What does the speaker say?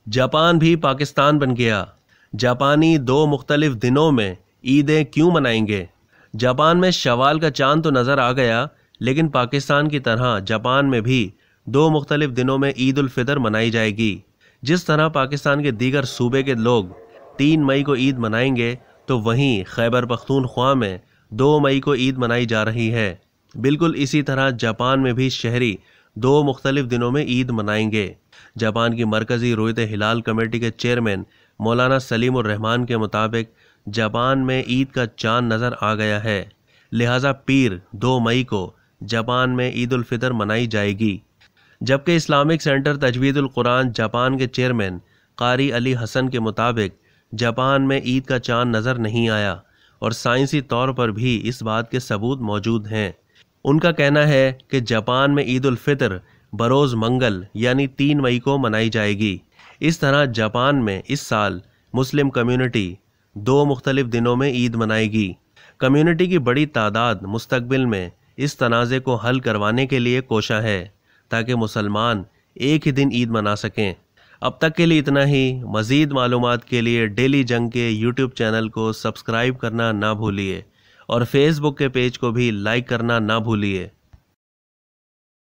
Japan भी पाकिस्तान बन गया। जापानी 2 मुख्तलिफ दिनों में ईदें क्यों मनाएंगे? जापान में शवाल का चांद तो नज़र आ गया, लेकिन पाकिस्तान की तरह जापान में भी 2 मुख्तलिफ दिनों में ईद उल फितर मनाई जाएगी। जिस तरह पाकिस्तान के दीगर सूबे के लोग 3 मई को ईद मनाएंगे, तो वहीं खैबर पख्तूनख्वा में 2 मई को ईद मनाई जा रही है। बिल्कुल इसी तरह जापान में भी शहरी 2 मुख्तलिफ दिनों में ईद मनाएंगे। जापान की मरकज़ी रोयत हिलाल कमेटी के चेयरमैन मौलाना सलीम उर रहमान के मुताबिक जापान में ईद का चांद नज़र आ गया है, लिहाजा पीर 2 मई को जापान में ईद उल फितर मनाई जाएगी। जबकि Islamic centre Tajweedul Quran Japan के चेयरमैन कारी अली हसन के मुताबिक जापान में ईद का चांद नज़र नहीं आया और साइंसी तौर पर भी इस बात के सबूत मौजूद हैं। उनका कहना है कि जापान में ईद उल फितर बरोज़ मंगल यानी 3 मई को मनाई जाएगी। इस तरह जापान में इस साल मुस्लिम कम्युनिटी 2 मुख्तलिफ दिनों में ईद मनाएगी। कम्युनिटी की बड़ी तादाद मुस्तकबिल में इस तनाज़े को हल करवाने के लिए कोशा है ताकि मुसलमान एक ही दिन ईद मना सकें। अब तक के लिए इतना ही। मज़ीद मालूमात के लिए डेली जंग के यूट्यूब चैनल को सब्सक्राइब करना ना भूलिए और फेसबुक के पेज को भी लाइक करना ना भूलिए।